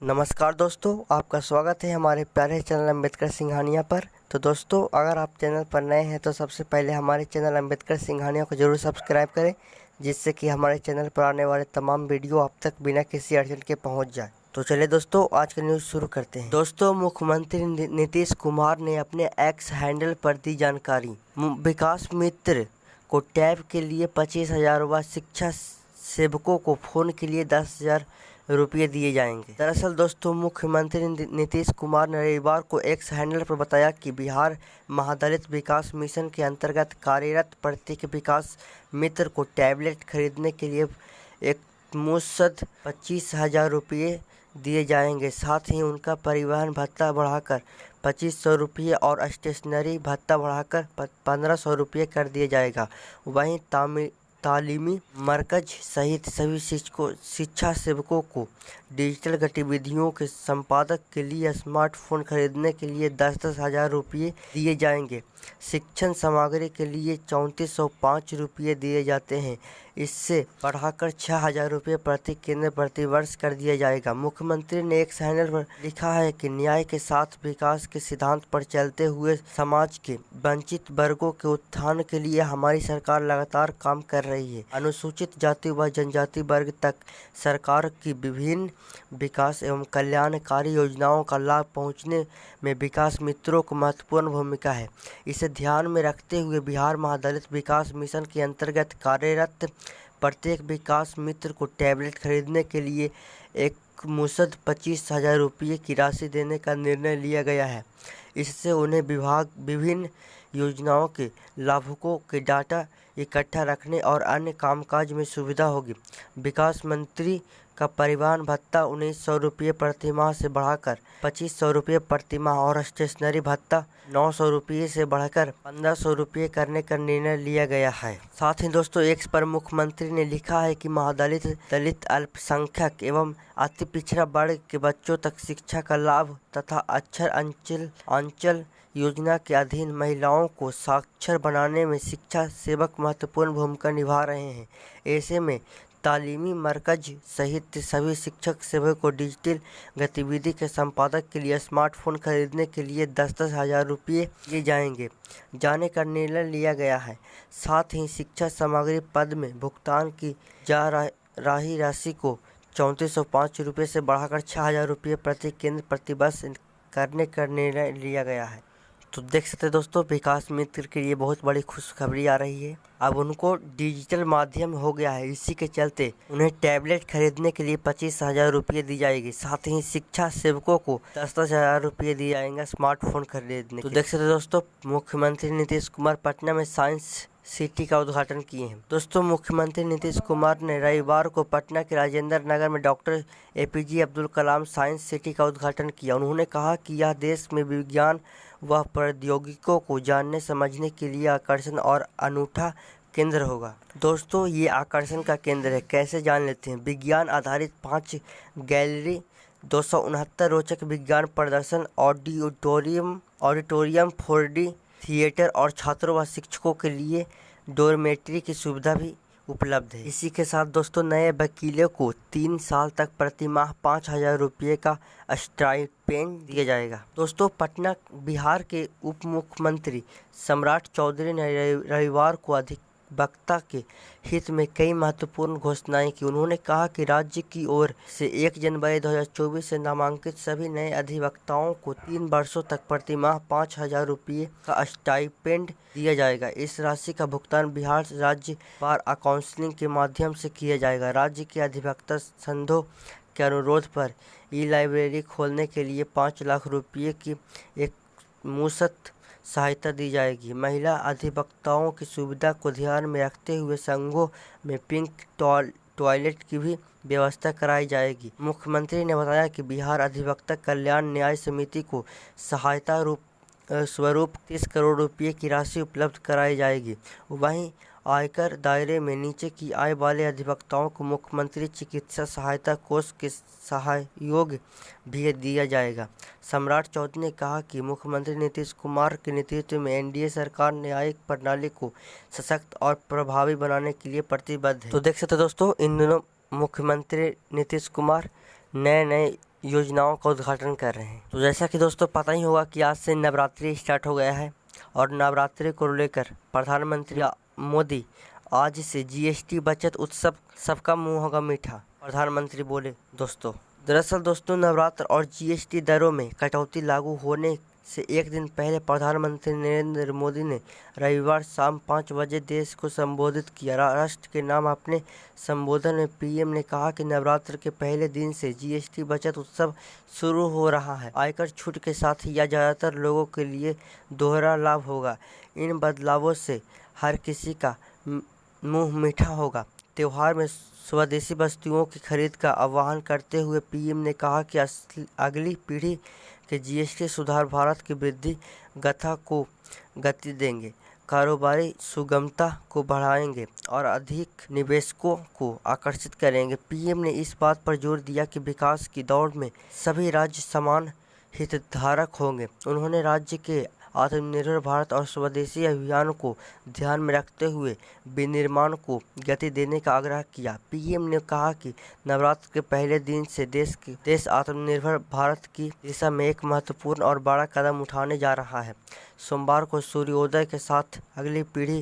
नमस्कार दोस्तों, आपका स्वागत है हमारे प्यारे चैनल अम्बेडकर सिंघानिया पर। तो दोस्तों, अगर आप चैनल पर नए हैं तो सबसे पहले हमारे चैनल अम्बेडकर सिंघानिया को जरूर सब्सक्राइब करें, जिससे कि हमारे चैनल पर आने वाले तमाम वीडियो आप तक बिना किसी अड़चन के पहुंच जाए। तो चलिए दोस्तों, आज का न्यूज़ शुरू करते हैं। दोस्तों, मुख्यमंत्री नीतीश कुमार ने अपने एक्स हैंडल पर दी जानकारी। विकास मित्र को टैब के लिए 25,000 व शिक्षा सेवकों को फ़ोन के लिए 10,000 रुपये दिए जाएंगे। दरअसल दोस्तों, मुख्यमंत्री नीतीश कुमार ने रविवार को एक्स हैंडल पर बताया कि बिहार महादलित विकास मिशन के अंतर्गत कार्यरत प्रत्येक विकास मित्र को टैबलेट खरीदने के लिए एक मुश्त 25,000 रुपये दिए जाएंगे। साथ ही उनका परिवहन भत्ता बढ़ाकर 2,500 रुपये और स्टेशनरी भत्ता बढ़ाकर 1,500 रुपये कर दिया जाएगा। वहीं तालीमी मरकज सहित सभी शिक्षा सेवकों को डिजिटल गतिविधियों के संपादक के लिए स्मार्टफोन खरीदने के लिए 10,000 रुपये दिए जाएंगे। शिक्षण सामग्री के लिए 3,405 रुपये दिए जाते हैं। इससे बढ़ाकर 6,000 रुपये प्रति केंद्र प्रति वर्ष कर दिया जाएगा। मुख्यमंत्री ने एक हैंडल पर लिखा है कि न्याय के साथ विकास के सिद्धांत पर चलते हुए समाज के वंचित वर्गों के उत्थान के लिए हमारी सरकार लगातार काम कर रही है। अनुसूचित जाति व जनजाति वर्ग तक सरकार की विभिन्न विकास एवं कल्याणकारी योजनाओं का लाभ पहुंचने में विकास मित्रों को महत्वपूर्ण भूमिका है। इसे ध्यान में रखते हुए बिहार महादलित विकास मिशन के अंतर्गत कार्यरत प्रत्येक विकास मित्र को टैबलेट खरीदने के लिए एक मुश्त 25,000 रुपये की राशि देने का निर्णय लिया गया है। इससे उन्हें विभिन्न योजनाओं के लाभुकों के डाटा इकट्ठा रखने और अन्य कामकाज में सुविधा होगी। विकास मंत्री का परिवहन भत्ता 1,900 रुपये प्रति माह से बढ़ाकर 2,500 रुपये प्रति माह और स्टेशनरी भत्ता 900 रुपये से बढ़ाकर 1,500 रुपये करने का निर्णय लिया गया है। साथ ही दोस्तों, एक्स पर मुख्यमंत्री ने लिखा है कि महादलित, दलित, अल्पसंख्यक एवं अति पिछड़ा वर्ग के बच्चों तक शिक्षा का लाभ तथा अक्षर अंचल योजना के अधीन महिलाओं को साक्षर बनाने में शिक्षा सेवक महत्वपूर्ण भूमिका निभा रहे हैं। ऐसे में तालीमी मरकज सहित सभी शिक्षक सेवकों को डिजिटल गतिविधि के संपादक के लिए स्मार्टफोन खरीदने के लिए 10,000 रुपये दिए जाने का निर्णय लिया गया है। साथ ही शिक्षा सामग्री पद में भुगतान की जा रही राशि को 3,405 रुपये से बढ़ाकर 6,000 रुपये प्रति केंद्र प्रति वर्ष करने का निर्णय लिया गया है। तो देख सकते हैं दोस्तों, विकास मित्र के लिए बहुत बड़ी खुशखबरी आ रही है। अब उनको डिजिटल माध्यम हो गया है। इसी के चलते उन्हें टैबलेट खरीदने के लिए 25,000 रुपये दी जाएगी। साथ ही शिक्षा सेवकों को 10,000 रुपये दिए जाएंगे स्मार्टफोन खरीदने। तो देख सकते हैं दोस्तों, मुख्यमंत्री नीतीश कुमार पटना में साइंस सिटी का उद्घाटन किए हैं। दोस्तों, मुख्यमंत्री नीतीश कुमार ने रविवार को पटना के राजेंद्र नगर में doctor APJ Abdul Kalam science city का उद्घाटन किया। उन्होंने कहा कि यह देश में विज्ञान व प्रौद्योगिकों को जानने समझने के लिए आकर्षण और अनूठा केंद्र होगा। दोस्तों, ये आकर्षण का केंद्र है, कैसे जान लेते हैं। विज्ञान आधारित 5 गैलरी, 269 रोचक विज्ञान प्रदर्शन, ऑडिटोरियम 4D थिएटर और छात्रों व शिक्षकों के लिए डोरमेट्री की सुविधा भी उपलब्ध है। इसी के साथ दोस्तों, नए वकीलों को 3 साल तक प्रति माह 5,000 रुपये का स्टाइपेंड दिया जाएगा। दोस्तों, पटना बिहार के उप मुख्यमंत्री सम्राट चौधरी ने रविवार को अधिवक्ता के हित में कई महत्वपूर्ण घोषणाएं की। उन्होंने कहा कि राज्य की ओर से 1 जनवरी 2024 से नामांकित सभी नए अधिवक्ताओं को 3 वर्षों तक प्रति माह 5,000 रुपये का स्टाइपेंड दिया जाएगा। इस राशि का भुगतान बिहार राज्य बार काउंसिल के माध्यम से किया जाएगा। राज्य के अधिवक्ता संघों के अनुरोध पर ई-लाइब्रेरी खोलने के लिए 5 लाख रुपये की एक मुश्त सहायता दी जाएगी। महिला अधिवक्ताओं की सुविधा को ध्यान में रखते हुए संघों में पिंक टॉयलेट की भी व्यवस्था कराई जाएगी। मुख्यमंत्री ने बताया कि बिहार अधिवक्ता कल्याण न्याय समिति को सहायता स्वरूप 30 करोड़ रुपये की राशि उपलब्ध कराई जाएगी। वहीं आयकर दायरे में नीचे की आय वाले अधिवक्ताओं को मुख्यमंत्री चिकित्सा सहायता कोष के सहयोग भी दिया जाएगा। सम्राट चौधरी ने कहा कि मुख्यमंत्री नीतीश कुमार के नेतृत्व में NDA सरकार न्यायिक प्रणाली को सशक्त और प्रभावी बनाने के लिए प्रतिबद्ध है। तो देख सकते दोस्तों, इन दिनों मुख्यमंत्री नीतीश कुमार नए योजनाओं का उद्घाटन कर रहे हैं। तो जैसा कि दोस्तों पता ही होगा कि आज से नवरात्रि स्टार्ट हो गया है और नवरात्रि को लेकर प्रधानमंत्री मोदी आज से जीएसटी बचत उत्सव सबका मुंह होगा मीठा, प्रधानमंत्री बोले। दोस्तों दरअसल दोस्तों नवरात्र और जीएसटी दरों में कटौती लागू होने से एक दिन पहले प्रधानमंत्री नरेंद्र मोदी ने रविवार शाम 5 बजे देश को संबोधित किया। राष्ट्र के नाम अपने संबोधन में पीएम ने कहा कि नवरात्र के पहले दिन से जीएसटी बचत उत्सव शुरू हो रहा है। आयकर छूट के साथ यह ज़्यादातर लोगों के लिए दोहरा लाभ होगा। इन बदलावों से हर किसी का मुंह मीठा होगा। त्योहार में स्वदेशी वस्तुओं की खरीद का आह्वान करते हुए पीएम ने कहा कि अगली पीढ़ी के जीएसटी सुधार भारत की वृद्धि गाथा को गति देंगे, कारोबारी सुगमता को बढ़ाएंगे और अधिक निवेशकों को आकर्षित करेंगे। पीएम ने इस बात पर जोर दिया कि विकास की दौड़ में सभी राज्य समान हितधारक होंगे। उन्होंने राज्य के आत्मनिर्भर भारत और स्वदेशी अभियान को ध्यान में रखते हुए विनिर्माण को गति देने का आग्रह किया। पीएम ने कहा कि नवरात्र के पहले दिन से देश आत्मनिर्भर भारत की दिशा में एक महत्वपूर्ण और बड़ा कदम उठाने जा रहा है। सोमवार को सूर्योदय के साथ अगली पीढ़ी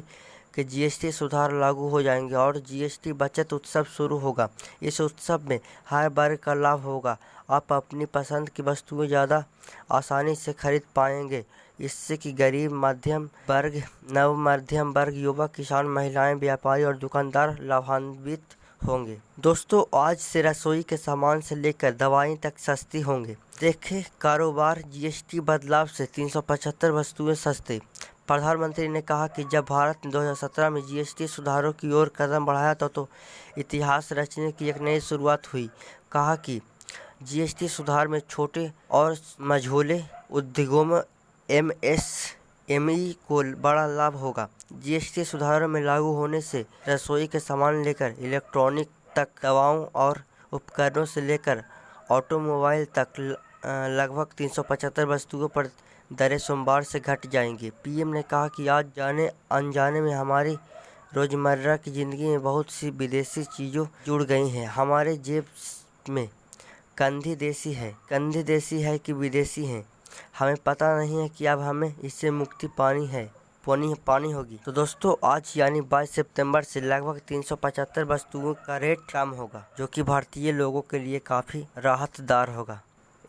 के जीएसटी सुधार लागू हो जाएंगे और जीएसटी बचत उत्सव शुरू होगा। इस उत्सव में हर वर्ग का लाभ होगा। आप अपनी पसंद की वस्तुएं ज़्यादा आसानी से खरीद पाएंगे। इससे कि गरीब, मध्यम वर्ग, नव मध्यम वर्ग, युवा, किसान, महिलाएं, व्यापारी और दुकानदार लाभान्वित होंगे। दोस्तों आज से रसोई के सामान से लेकर दवाएं तक सस्ती होंगे। देखें कारोबार, जीएसटी बदलाव से 375 वस्तुएं सस्ती। प्रधानमंत्री ने कहा कि जब भारत ने 2017 में जीएसटी सुधारों की ओर कदम बढ़ाया तो इतिहास रचने की एक नई शुरुआत हुई। कहा कि जीएसटी सुधार में छोटे और मझोले उद्योगों में एमएसएमई को बड़ा लाभ होगा। जीएसटी सुधारों में लागू होने से रसोई के सामान लेकर इलेक्ट्रॉनिक तक, दवाओं और उपकरणों से लेकर ऑटोमोबाइल तक लगभग 375 वस्तुओं पर दरें सोमवार से घट जाएंगी। पीएम ने कहा कि आज जाने अनजाने में हमारी रोज़मर्रा की ज़िंदगी में बहुत सी विदेशी चीज़ों जुड़ गई हैं। हमारे जेब में कंधी देसी है कि विदेशी है, हमें पता नहीं है कि अब हमें इससे मुक्ति पानी होगी। तो दोस्तों आज यानी 22 सितंबर से लगभग 375 वस्तुओं का रेट कम होगा, जो कि भारतीय लोगों के लिए काफ़ी राहतदार होगा।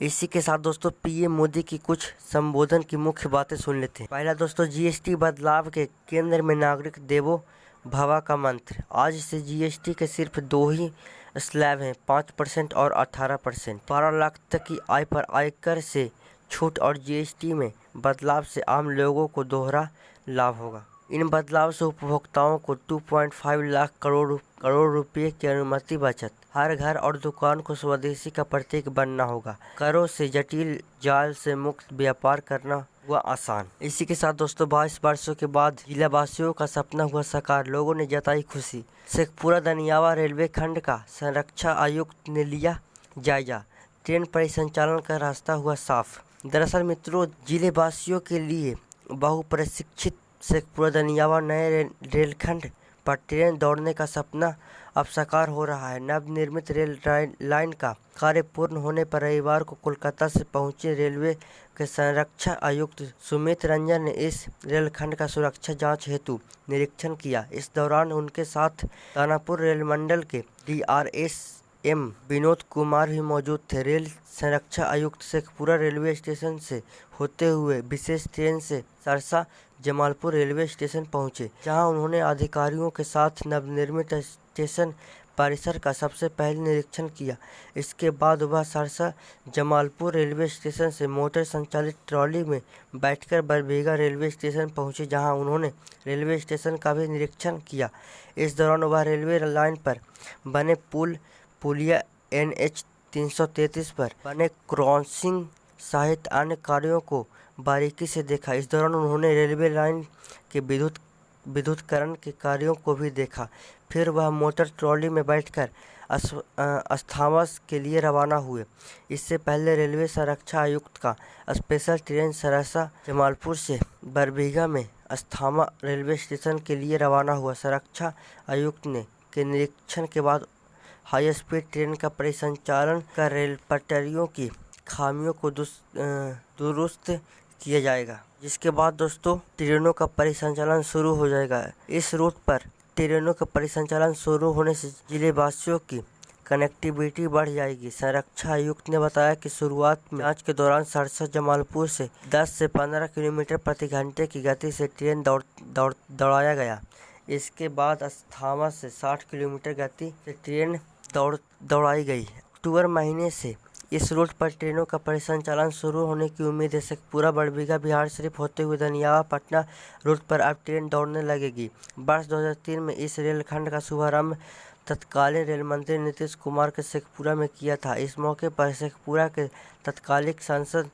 इसी के साथ दोस्तों पीएम मोदी की कुछ संबोधन की मुख्य बातें सुन लेते हैं। पहला दोस्तों जीएसटी बदलाव के केंद्र में नागरिक देवो भव का मंत्र। आज से जीएसटी के सिर्फ 2 ही स्लैब हैं, 5% और 18%। 12 लाख तक की आय पर आयकर से छूट और जीएसटी में बदलाव से आम लोगों को दोहरा लाभ होगा। इन बदलाव से उपभोक्ताओं को 2.5 लाख करोड़ रुपए की अनुमानित बचत। हर घर और दुकान को स्वदेशी का प्रतीक बनना होगा। करों से जटिल जाल से मुक्त व्यापार करना हुआ आसान। इसी के साथ दोस्तों 22 वर्षों के बाद जिलावासियों का सपना हुआ साकार। लोगों ने जताई खुशी। शेखपुरा दनियावा रेलवे खंड का संरक्षा आयुक्त ने लिया जायजा। ट्रेन परिसंचालन का रास्ता हुआ साफ। दरअसल मित्रों जिलेवासियों के लिए बहुप्रतीक्षित शेखपुरा दनियावा नए रेलखंड पर ट्रेन दौड़ने का सपना अब साकार हो रहा है। नवनिर्मित रेल लाइन का कार्य पूर्ण होने पर रविवार को कोलकाता से पहुंचे रेलवे के संरक्षा आयुक्त सुमित रंजन ने इस रेलखंड का सुरक्षा जांच हेतु निरीक्षण किया। इस दौरान उनके साथ दानापुर रेल मंडल के DRSM विनोद कुमार भी मौजूद थे। रेल संरक्षा आयुक्त शेखपुरा रेलवे स्टेशन से होते हुए विशेष ट्रेन से सरसा जमालपुर रेलवे स्टेशन पहुंचे, जहां उन्होंने अधिकारियों के साथ नवनिर्मित स्टेशन परिसर का सबसे पहले निरीक्षण किया। इसके बाद वह सरसा जमालपुर रेलवे स्टेशन से मोटर संचालित ट्रॉली में बैठकर बरबीघा रेलवे स्टेशन पहुंचे, जहां उन्होंने रेलवे स्टेशन का भी निरीक्षण किया। इस दौरान वह रेलवे लाइन पर बने पुलिया NH 333 पर बने क्रॉसिंग सहित अन्य कार्यों को बारीकी से देखा। इस दौरान उन्होंने रेलवे लाइन के विद्युतीकरण के कार्यों को भी देखा। फिर वह मोटर ट्रॉली में बैठकर अस्थाना के लिए रवाना हुए। इससे पहले रेलवे संरक्षा आयुक्त का स्पेशल ट्रेन सरसा जमालपुर से बरबीघा में अस्थाना रेलवे स्टेशन के लिए रवाना हुआ। संरक्षा आयुक्त के निरीक्षण के बाद हाई स्पीड ट्रेन का परिसंचालन कर रेल पटरियों की खामियों को दुरुस्त किया जाएगा, जिसके बाद दोस्तों ट्रेनों का परिसंचालन शुरू हो जाएगा। इस रूट पर ट्रेनों का परिसंचालन शुरू होने से जिले वासियों की कनेक्टिविटी बढ़ जाएगी। संरक्षण आयुक्त ने बताया कि शुरुआत में जांच के दौरान सरसा जमालपुर से 10 से 15 किलोमीटर प्रति घंटे की गति से ट्रेन दौड़ाया गया। इसके बाद अस्थामा से 60 किलोमीटर गति से ट्रेन दौड़ाई गई। अक्टूबर महीने से इस रूट पर ट्रेनों का परिसंचालन शुरू होने की उम्मीद है। शेखपुरा, बड़बीघा, बिहार शरीफ होते हुए धनियावा, पटना रूट पर अब ट्रेन दौड़ने लगेगी। वर्ष 2003 में इस रेलखंड का शुभारंभ तत्कालीन रेल मंत्री नीतीश कुमार के शेखपुरा में किया था। इस मौके पर शेखपुरा के तत्कालीन सांसद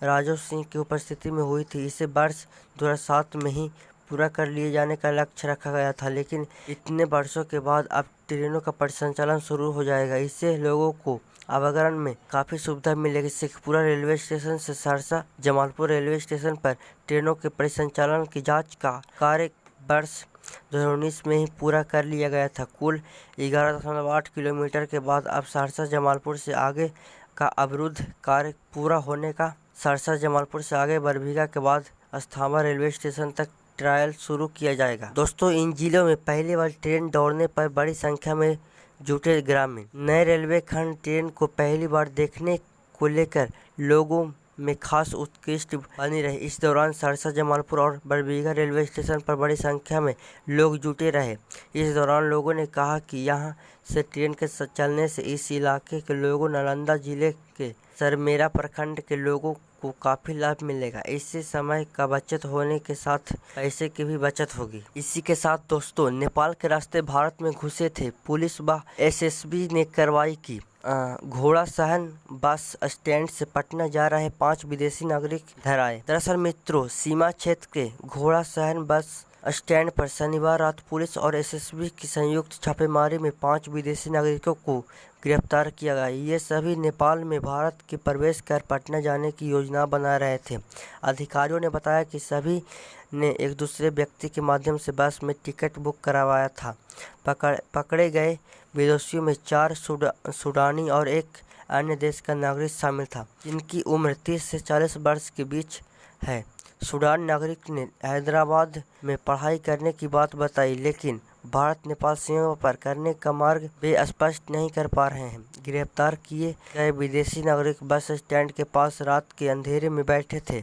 राजू सिंह की उपस्थिति में हुई थी। इसे वर्ष 2007 में ही पूरा कर लिए जाने का लक्ष्य रखा गया था, लेकिन इतने वर्षों के बाद अब ट्रेनों का परिसंचालन शुरू हो जाएगा। इससे लोगों को आवागमन में काफ़ी सुविधा मिलेगी। शेखपुरा रेलवे स्टेशन से सरसा जमालपुर रेलवे स्टेशन पर ट्रेनों के परिसंचालन की जांच का कार्य वर्ष 2019 में ही पूरा कर लिया गया था। कुल 11.8 किलोमीटर के बाद अब सरसा जमालपुर से आगे का अवरुद्ध कार्य पूरा होने का। सरसा जमालपुर से आगे बरबीघा के बाद अस्थामा रेलवे स्टेशन तक ट्रायल शुरू किया जाएगा। दोस्तों, इन जिलों में पहली बार ट्रेन दौड़ने पर बड़ी संख्या में जुटे ग्रामीण। नए रेलवे खंड ट्रेन को पहली बार देखने को लेकर लोगों में खास उत्कृष्ट बनी रही। इस दौरान सरसा जमालपुर और बरबीघा रेलवे स्टेशन पर बड़ी संख्या में लोग जुटे रहे। इस दौरान लोगों ने कहा कि यहां से ट्रेन के चलने से इस इलाके के लोगों, नालंदा जिले के सरमेरा प्रखंड के लोगों को काफी लाभ मिलेगा। इससे समय का बचत होने के साथ पैसे की भी बचत होगी। इसी के साथ दोस्तों, नेपाल के रास्ते भारत में घुसे थे पुलिस व एसएसबी ने कार्रवाई की। घोड़ा सहन बस स्टैंड से पटना जा रहे 5 विदेशी नागरिक धराए। दरअसल मित्रों, सीमा क्षेत्र के घोड़ा सहन बस स्टैंड पर शनिवार रात पुलिस और एसएसबी की संयुक्त छापेमारी में 5 विदेशी नागरिकों को गिरफ्तार किया गया। ये सभी नेपाल में भारत के प्रवेश कर पटना जाने की योजना बना रहे थे। अधिकारियों ने बताया कि सभी ने एक दूसरे व्यक्ति के माध्यम से बस में टिकट बुक करवाया था। पकड़े गए विदेशियों में 4 सूडानी और एक अन्य देश का नागरिक शामिल था, जिनकी उम्र 30 से 40 वर्ष के बीच है। सूडान नागरिक ने हैदराबाद में पढ़ाई करने की बात बताई, लेकिन भारत नेपाल सीमा पर करने का मार्ग वे स्पष्ट नहीं कर पा रहे हैं। गिरफ्तार किए गए विदेशी नागरिक बस स्टैंड के पास रात के अंधेरे में बैठे थे।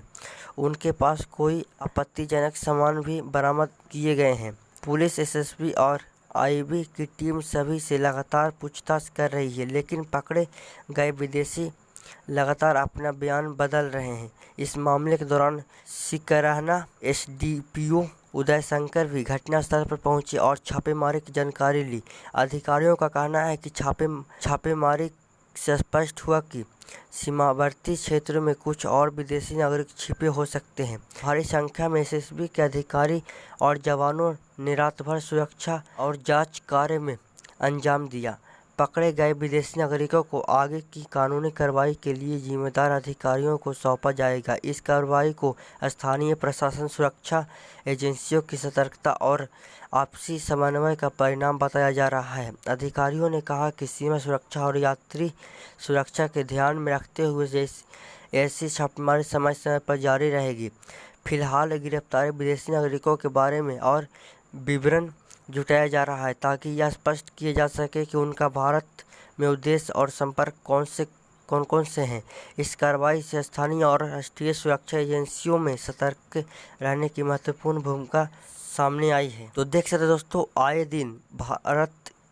उनके पास कोई आपत्तिजनक सामान भी बरामद किए गए हैं। पुलिस, एसएसबी और आईबी की टीम सभी से लगातार पूछताछ कर रही है, लेकिन पकड़े गए विदेशी लगातार अपना बयान बदल रहे हैं। इस मामले के दौरान सिकरहना एसडीपीओ उदय शंकर भी घटनास्थल पर पहुंचे और छापेमारी की जानकारी ली। अधिकारियों का कहना है कि छापेमारी से स्पष्ट हुआ कि सीमावर्ती क्षेत्रों में कुछ और विदेशी नागरिक छिपे हो सकते हैं। भारी संख्या में एसएसबी के अधिकारी और जवानों ने रात भर सुरक्षा और जांच कार्य में अंजाम दिया। पकड़े गए विदेशी नागरिकों को आगे की कानूनी कार्रवाई के लिए जिम्मेदार अधिकारियों को सौंपा जाएगा। इस कार्रवाई को स्थानीय प्रशासन, सुरक्षा एजेंसियों की सतर्कता और आपसी समन्वय का परिणाम बताया जा रहा है। अधिकारियों ने कहा कि सीमा सुरक्षा और यात्री सुरक्षा के ध्यान में रखते हुए ऐसी छापेमारी समय समय पर जारी रहेगी। फिलहाल गिरफ्तार विदेशी नागरिकों के बारे में और विवरण जुटाया जा रहा है, ताकि यह स्पष्ट किया जा सके कि उनका भारत में उद्देश्य और संपर्क कौन कौन से हैं। इस कार्रवाई से स्थानीय और राष्ट्रीय सुरक्षा एजेंसियों में सतर्क रहने की महत्वपूर्ण भूमिका सामने आई है। तो देख सकते दोस्तों, आए दिन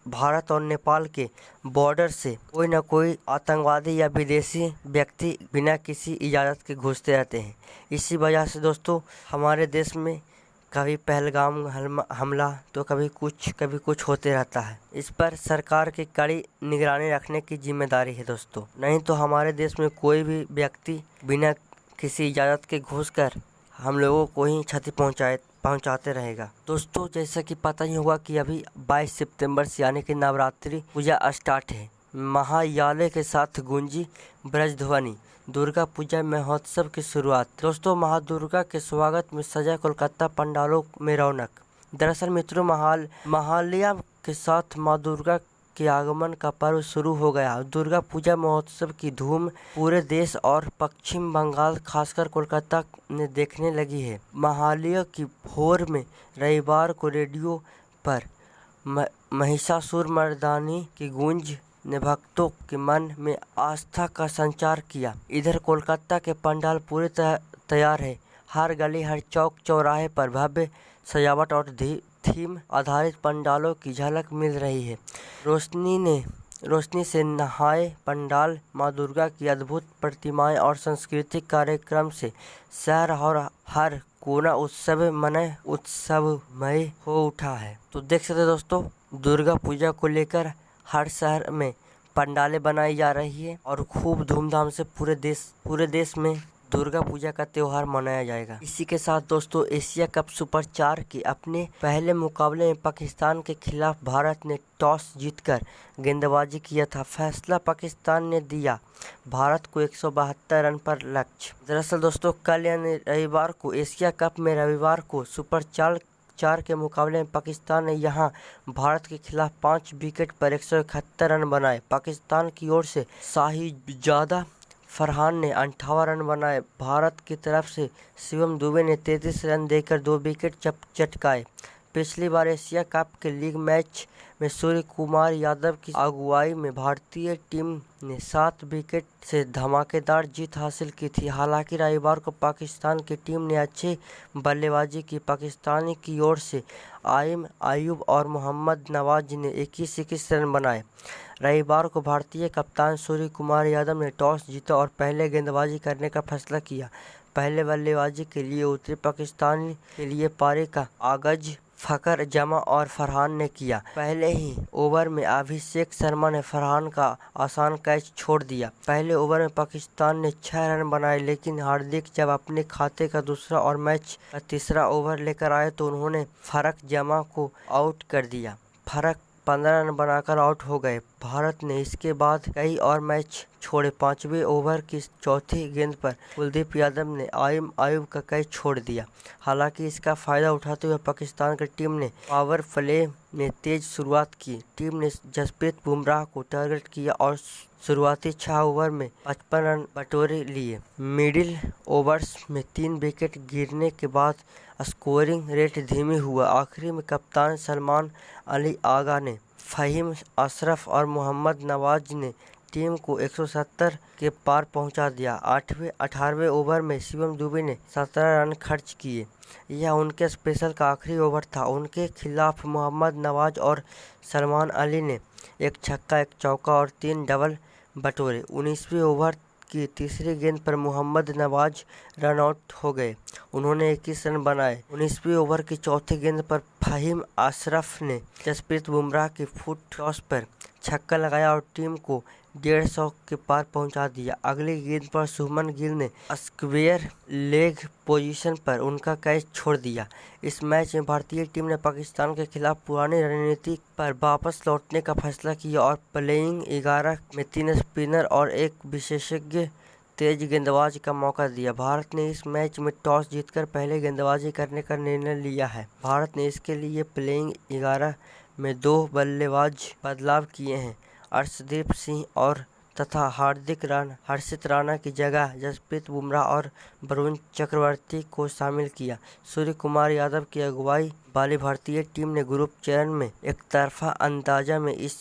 भारत और नेपाल के बॉर्डर से कोई न कोई आतंकवादी या विदेशी व्यक्ति बिना किसी इजाज़त के घुसते रहते हैं। इसी वजह से दोस्तों, हमारे देश में कभी पहलगाम हमला तो कभी कुछ होते रहता है। इस पर सरकार की कड़ी निगरानी रखने की जिम्मेदारी है दोस्तों, नहीं तो हमारे देश में कोई भी व्यक्ति बिना किसी इजाज़त के घुसकर हम लोगों को ही क्षति पहुंचाते रहेगा। दोस्तों, जैसा कि पता ही होगा कि अभी 22 सितंबर से यानी कि नवरात्रि पूजा स्टार्ट है। महायाले के साथ गूंजी ब्रजध्वनि। दुर्गा पूजा महोत्सव की शुरुआत। दोस्तों, महादुर्गा के स्वागत में सजा कोलकाता पंडालों में रौनक। दरअसल मित्रों, महालया के साथ माँ दुर्गा के आगमन का पर्व शुरू हो गया। दुर्गा पूजा महोत्सव की धूम पूरे देश और पश्चिम बंगाल खासकर कोलकाता में देखने लगी है। महालय की भोर में रविवार को रेडियो पर महिषासुरमर्दिनी की गूंज ने भक्तों के मन में आस्था का संचार किया। इधर कोलकाता के पंडाल पूरे तैयार है। हर गली हर चौक चौराहे पर भव्य सजावट और थीम आधारित पंडालों की झलक मिल रही है। रोशनी से नहाए पंडाल, माँ दुर्गा की अद्भुत प्रतिमाएं और सांस्कृतिक कार्यक्रम से शहर और हर कोना उत्सवमय हो उठा है। तो देख सकते दोस्तों, दुर्गा पूजा को लेकर हर शहर में पंडालें बनाई जा रही है और खूब धूमधाम से पूरे देश में दुर्गा पूजा का त्योहार मनाया जाएगा। इसी के साथ दोस्तों, एशिया कप सुपर 4 के अपने पहले मुकाबले में पाकिस्तान के खिलाफ भारत ने टॉस जीतकर गेंदबाजी किया था। फैसला पाकिस्तान ने दिया भारत को 172 रन पर लक्ष्य। दरअसल दोस्तों, कल यानी रविवार को एशिया कप में रविवार को सुपर 4 के मुकाबले में पाकिस्तान ने यहां भारत के खिलाफ 5 विकेट पर 171 रन बनाए। पाकिस्तान की ओर से शाहिजादा फरहान ने 58 रन बनाए। भारत की तरफ से शिवम दुबे ने 33 रन देकर 2 विकेट चटकाए। पिछली बार एशिया कप के लीग मैच में सूर्य कुमार यादव की अगुवाई में भारतीय टीम ने 7 विकेट से धमाकेदार जीत हासिल की थी। हालांकि रविवार को पाकिस्तान की टीम ने अच्छी बल्लेबाजी की। पाकिस्तानी की ओर से आइम आयूब और मोहम्मद नवाज ने 21 रन बनाए। रविवार को भारतीय कप्तान सूर्य कुमार यादव ने टॉस जीता और पहले गेंदबाजी करने का फैसला किया। पहले बल्लेबाजी के लिए उतरे पाकिस्तान के लिए पारी का आगाज फकर जमा और फरहान ने किया। पहले ही ओवर में अभिषेक शर्मा ने फरहान का आसान कैच छोड़ दिया। पहले ओवर में पाकिस्तान ने 6 रन बनाए, लेकिन हार्दिक जब अपने खाते का दूसरा और मैच का तीसरा ओवर लेकर आए तो उन्होंने फरक जमा को आउट कर दिया। फरक 15 रन बनाकर आउट हो गए। भारत ने इसके बाद कई और मैच छोड़े। 5वें ओवर की चौथी गेंद पर कुलदीप यादव ने आइम आयूब का कैच छोड़ दिया। हालांकि इसका फायदा उठाते हुए पाकिस्तान की टीम ने पावर प्ले में तेज शुरुआत की। टीम ने जसप्रीत बुमराह को टारगेट किया और शुरुआती 6 ओवर में 55 रन बटोरे लिए। मिडिल ओवर्स में 3 विकेट गिरने के बाद स्कोरिंग रेट धीमी हुआ। आखिरी में कप्तान सलमान अली आगा ने फहीम अशरफ और मोहम्मद नवाज ने टीम को 170 के पार पहुंचा दिया। 18वें ओवर में शिवम दुबे ने 17 रन खर्च किए। यह उनके स्पेशल का आखिरी ओवर था। उनके खिलाफ मोहम्मद नवाज और सलमान अली ने 1 छक्का 1 चौका और 3 डबल बटोरे। 19वें ओवर की तीसरी गेंद पर मोहम्मद नवाज रन आउट हो गए। उन्होंने 21 रन बनाए। 19वें ओवर की चौथी गेंद पर फहीम अशरफ ने जसप्रीत बुमराह के फुट टॉस पर छक्का लगाया और टीम को 150 के पार पहुंचा दिया। अगली गेंद पर शुभमन गिल ने स्क्वेयर लेग पोजीशन पर उनका कैच छोड़ दिया। इस मैच में भारतीय टीम ने पाकिस्तान के खिलाफ पुरानी रणनीति पर वापस लौटने का फैसला किया और प्लेइंग 11 में 3 स्पिनर और 1 विशेषज्ञ तेज गेंदबाज का मौका दिया। भारत ने इस मैच में टॉस जीतकर पहले गेंदबाजी करने का निर्णय लिया है। भारत ने इसके लिए प्लेइंग 11 में 2 बल्लेबाज बदलाव किए हैं। अर्शदीप सिंह और तथा हर्षित राणा की जगह जसप्रीत बुमराह और वरुण चक्रवर्ती को शामिल किया। सूर्य कुमार यादव की अगुवाई वाली भारतीय टीम ने ग्रुप चरण में एकतरफा अंदाजा में इस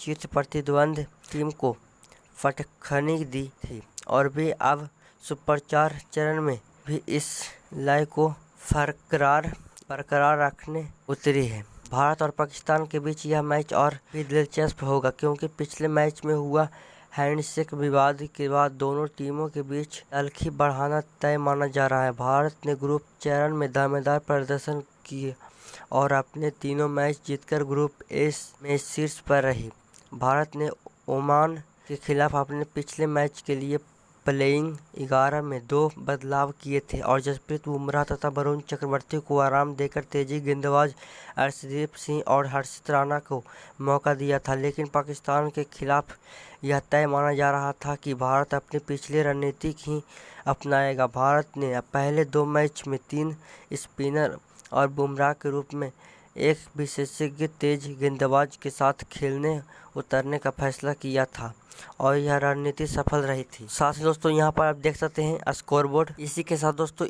चित प्रतिद्वंद टीम को फटकनी दी थी और वे अब सुपर 4 चरण में भी इस लय को बरकरार रखने उतरी है। भारत और पाकिस्तान के बीच यह मैच और भी दिलचस्प होगा, क्योंकि पिछले मैच में हुआ हैंडशेक विवाद के बाद दोनों टीमों के बीच तल्खी बढ़ाना तय माना जा रहा है। भारत ने ग्रुप चरण में दमदार प्रदर्शन किए और अपने तीनों मैच जीतकर ग्रुप ए में शीर्ष पर रही। भारत ने ओमान के खिलाफ अपने पिछले मैच के लिए प्लेइंग 11 में 2 बदलाव किए थे और जसप्रीत बुमराह तथा वरुण चक्रवर्ती को आराम देकर तेजी गेंदबाज अर्शदीप सिंह और हर्षित राणा को मौका दिया था। लेकिन पाकिस्तान के खिलाफ यह तय माना जा रहा था कि भारत अपनी पिछली रणनीति ही अपनाएगा। भारत ने पहले 2 मैच में 3 स्पिनर और बुमराह के रूप में एक विशेषज्ञ तेज गेंदबाज के साथ खेलने उतरने का फैसला किया था और यह रणनीति सफल रही थी। साथ ही दोस्तों यहाँ पर आप देख सकते हैं स्कोरबोर्ड। इसी के साथ दोस्तों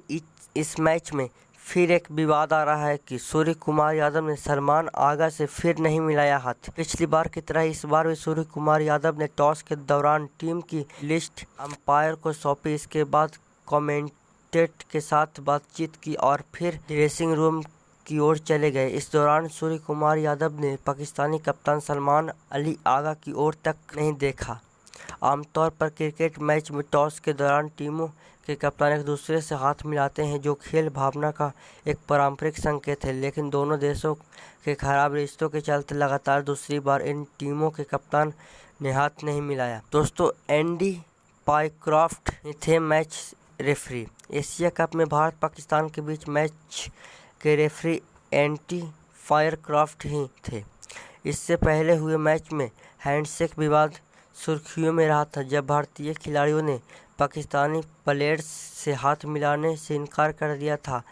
इस मैच में फिर एक विवाद आ रहा है कि सूर्य कुमार यादव ने सलमान आगा से फिर नहीं मिलाया हाथ। पिछली बार की तरह इस बार भी सूर्य कुमार यादव ने टॉस के दौरान टीम की लिस्ट अंपायर को सौंपी। इसके बाद कमेंटेटर के साथ बातचीत की और फिर ड्रेसिंग रूम की ओर चले गए। इस दौरान सूर्य कुमार यादव ने पाकिस्तानी कप्तान सलमान अली आगा की ओर तक नहीं देखा। आमतौर पर क्रिकेट मैच में टॉस के दौरान टीमों के कप्तान एक दूसरे से हाथ मिलाते हैं, जो खेल भावना का एक पारंपरिक संकेत है, लेकिन दोनों देशों के खराब रिश्तों के चलते लगातार दूसरी बार इन टीमों के कप्तान ने हाथ नहीं मिलाया। दोस्तों एंडी पायक्रॉफ्ट थे मैच रेफरी। एशिया कप में भारत पाकिस्तान के बीच मैच के रेफरी एंडी पायक्रॉफ्ट ही थे। इससे पहले हुए मैच में हैंडशेक विवाद सुर्खियों में रहा था, जब भारतीय खिलाड़ियों ने पाकिस्तानी प्लेयर्स से हाथ मिलाने से इनकार कर दिया था।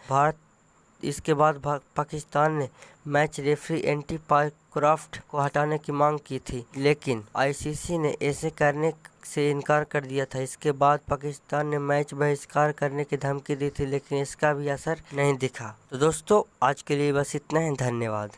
इसके बाद पाकिस्तान ने मैच रेफरी एंडी पायक्रॉफ्ट को हटाने की मांग की थी, लेकिन आईसीसी ने ऐसे करने से इनकार कर दिया था। इसके बाद पाकिस्तान ने मैच बहिष्कार करने की धमकी दी थी, लेकिन इसका भी असर नहीं दिखा। तो दोस्तों आज के लिए बस इतना ही। धन्यवाद।